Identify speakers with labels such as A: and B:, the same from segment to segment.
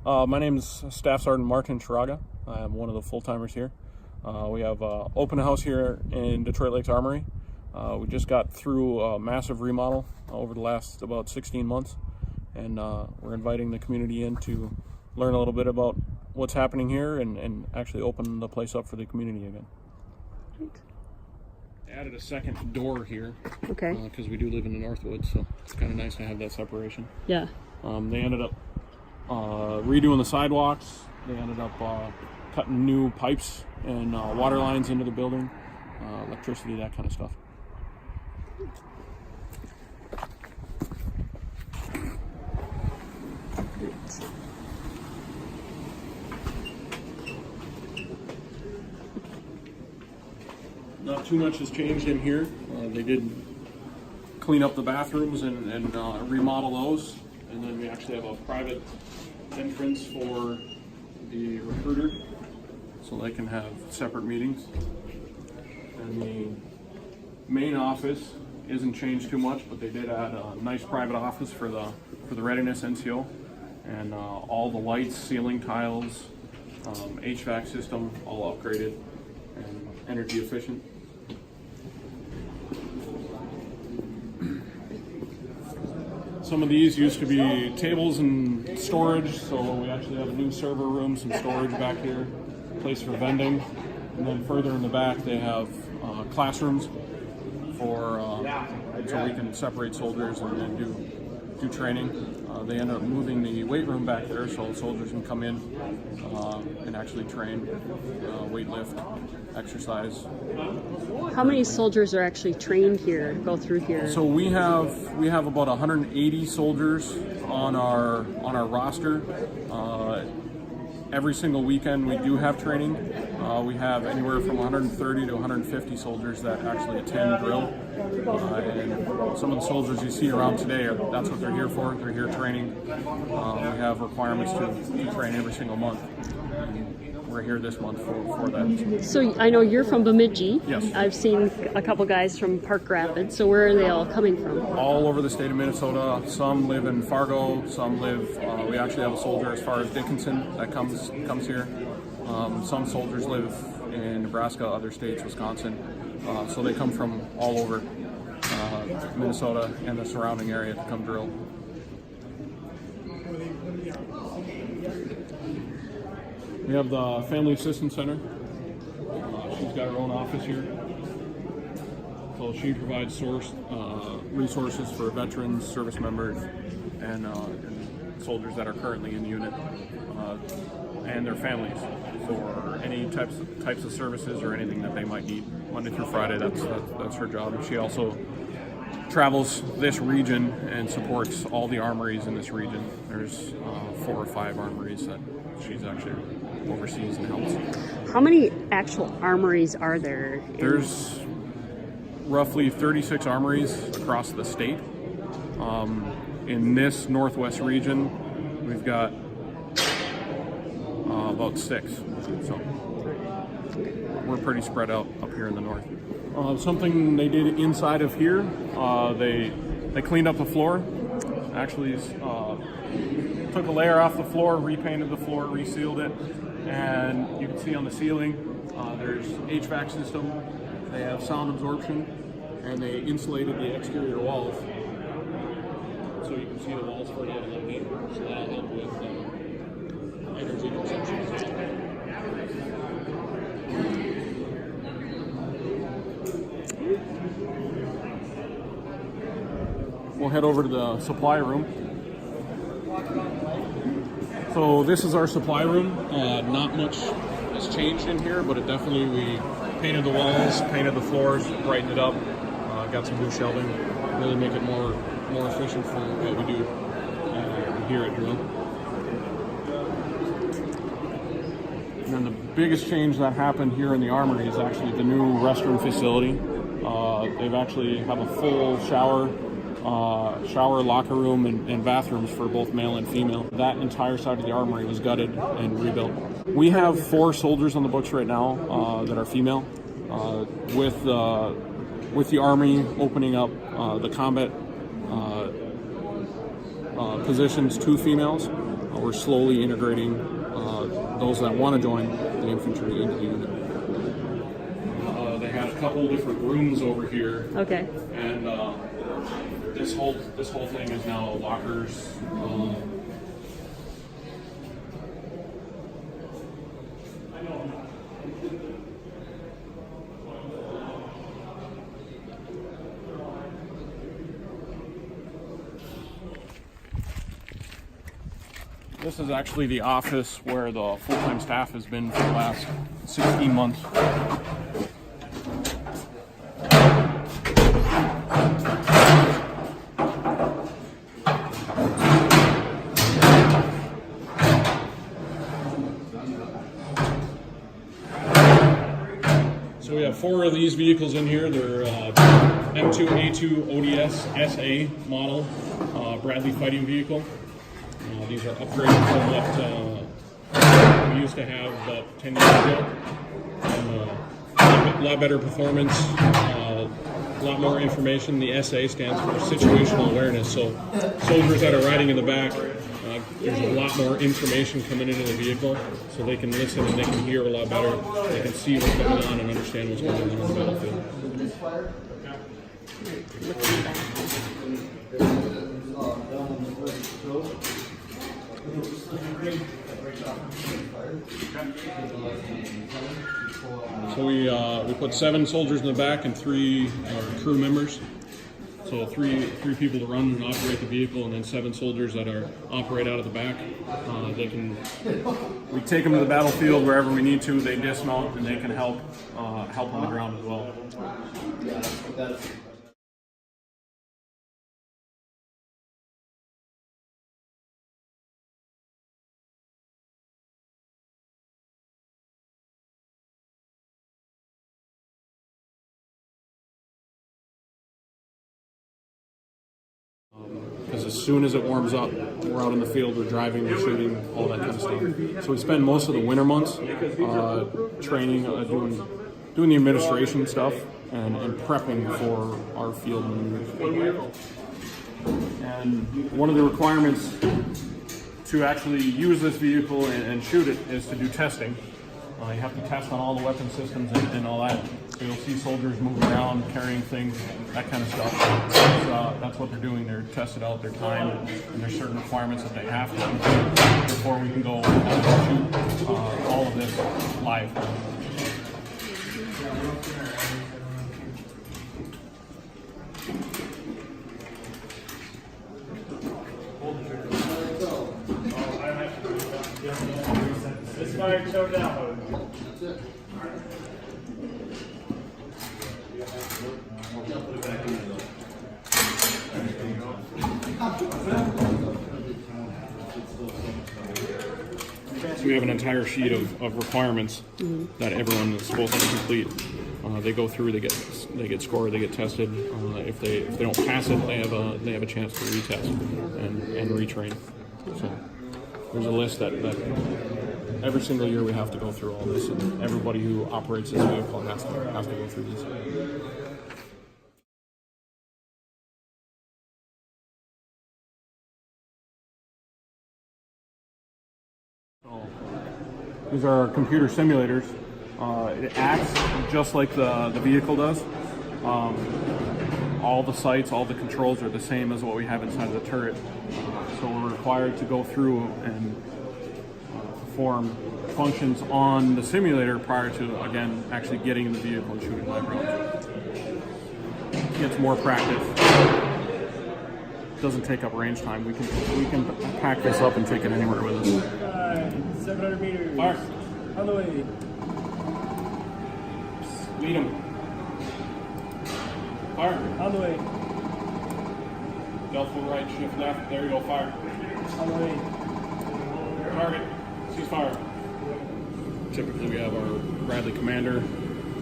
A: My name is Staff Sergeant Martin Chiraga. I'm one of the full-timers here. We have open house here in Detroit Lakes Armory. We just got through a massive remodel over the last about 16 months, and we're inviting the community in to learn a little bit about what's happening here and actually open the place up for the community again. Added a second door here.
B: Okay.
A: Because we do live in the Northwoods, so it's kind of nice to have that separation.
B: Yeah.
A: They ended up redoing the sidewalks. They ended up cutting new pipes and water lines into the building, electricity, that kind of stuff. Not too much has changed in here. They did clean up the bathrooms and remodel those. And then we actually have a private entrance for the recruiter, so they can have separate meetings. And the main office isn't changed too much, but they did add a nice private office for the readiness NCO, and all the lights, ceiling tiles, HVAC system, all upgraded and energy efficient. Some of these used to be tables and storage, so we actually have a new server room, some storage back here, place for vending. And then further in the back they have classrooms for so we can separate soldiers and do training. They ended up moving the weight room back there so soldiers can come in and actually train, weight lift, exercise.
B: How many soldiers are actually trained here, go through here?
A: So we have about 180 soldiers on our roster. Every single weekend we do have training. We have anywhere from 130 to 150 soldiers that actually attend drill. And some of the soldiers you see around today, that's what they're here for. They're here training. We have requirements to train every single month. We're here this month for that.
B: So I know you're from Bemidji.
A: Yes.
B: I've seen a couple guys from Park Rapids. So where are they all coming from?
A: All over the state of Minnesota. Some live in Fargo. Some live. We actually have a soldier as far as Dickinson that comes here. Some soldiers live in Nebraska, other states, Wisconsin. So they come from all over Minnesota and the surrounding area to come drill. We have the Family Assistance Center. She's got her own office here. So she provides resources for veterans, service members, and soldiers that are currently in the unit, and their families for any types of services or anything that they might need. Monday through Friday, that's her job. She also travels this region and supports all the armories in this region. There's 4 or 5 armories that she's actually oversees and helps.
B: How many actual armories are there?
A: There's roughly 36 armories across the state. In this northwest region, we've got about 6. So we're pretty spread out up here in the north. Something they did inside of here, they cleaned up the floor. Actually, took a layer off the floor, repainted the floor, resealed it, and you can see on the ceiling there's HVAC system. They have sound absorption, and they insulated the exterior walls, so you can see the walls for out a little bit. So that'll help with energy consumption. We'll head over to the supply room. So this is our supply room. Not much has changed in here, but we painted the walls, painted the floors, brightened it up, got some new shelving, really make it more efficient for what we do here at drill. And then the biggest change that happened here in the Armory is actually the new restroom facility. They've actually have a full shower, locker room, and bathrooms for both male and female. That entire side of the Armory was gutted and rebuilt. We have 4 soldiers on the books right now that are female. With the Army opening up the combat positions to females, we're we're slowly integrating those that want to join the infantry into the unit. They had a couple different rooms over here.
B: Okay.
A: And this whole thing is now lockers. This is actually the office where the full-time staff has been for the last 16 months. So we have 4 of these vehicles in here. They're M2, A2, ODS, SA model Bradley fighting vehicle. These are upgraded from what we used to have about 10 years ago. A lot better performance, a lot more information. The SA stands for situational awareness. So soldiers that are riding in the back, there's a lot more information coming into the vehicle, so they can listen and they can hear a lot better. They can see what's going on and understand what's going on the battlefield. So we put 7 soldiers in the back and 3 crew members. So three people to run and operate the vehicle, and then 7 soldiers that are operate out of the back. We take them to the battlefield wherever we need to. They dismount and they can help on the ground as well. Because as soon as it warms up, we're out in the field, we're driving, we're shooting, all that kind of stuff. So we spend most of the winter months training, doing the administration stuff, and prepping for our field maneuvers. And one of the requirements to actually use this vehicle and shoot it is to do testing. You have to test on all the weapon systems and all that. So you'll see soldiers moving around, carrying things, that kind of stuff. That's what they're doing. They're tested out, their time, and there's certain requirements that they have to complete before we can go shoot all of this live.
C: This fire choked out.
A: So we have an entire sheet of requirements that everyone is supposed to complete. They go through, they get scored, they get tested. If they don't pass it, they have a chance to retest and retrain. So there's a list that every single year we have to go through all this, and everybody who operates this vehicle has to go through this. These are our computer simulators. It acts just like the vehicle does. All the sights, all the controls are the same as what we have inside the turret. So we're required to go through and perform functions on the simulator prior to, again, actually getting in the vehicle and shooting live rounds. It gets more practice. It doesn't take up range time. We can pack this up and take it anywhere with us.
C: 700 meters.
A: Fire.
C: On the way.
A: Lead him. Fire.
C: On the way.
A: Delta right, shift left. There you go. Fire.
C: On the way.
A: Target. Cease fire. Typically, we have our Bradley commander,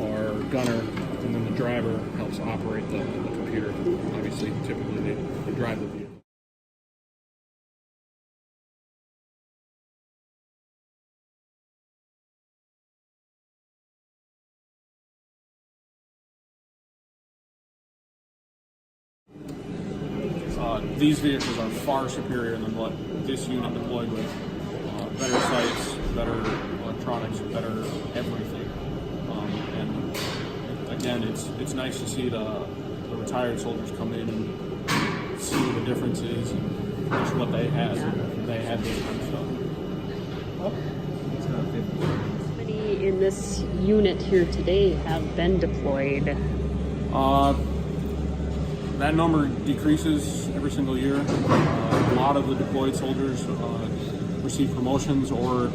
A: our gunner, and then the driver helps operate the computer. Obviously, typically they drive the vehicle. These vehicles are far superior than what this unit deployed with. sights, better electronics, better everything. And again, it's nice to see the retired soldiers come in and see the differences and just what they had. They had this kind of stuff.
B: How many in this unit here today have been deployed?
A: That number decreases every single year. A lot of the deployed soldiers receive promotions, or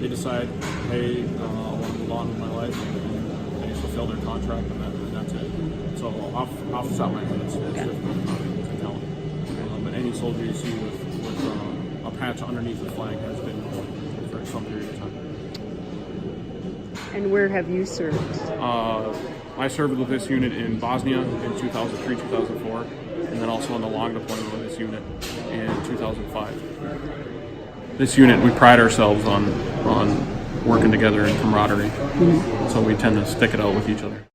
A: they decide, hey, I want to move on with my life, and they fulfill their contract, and that's it. So off the top of my head, it's difficult to tell. But any soldier you see with a patch underneath the flag has been for some period of time.
B: And where have you served?
A: I served with this unit in Bosnia in 2003, 2004, and then also on the long deployment with this unit in 2005. This unit, we pride ourselves on working together in camaraderie, so we tend to stick it out with each other.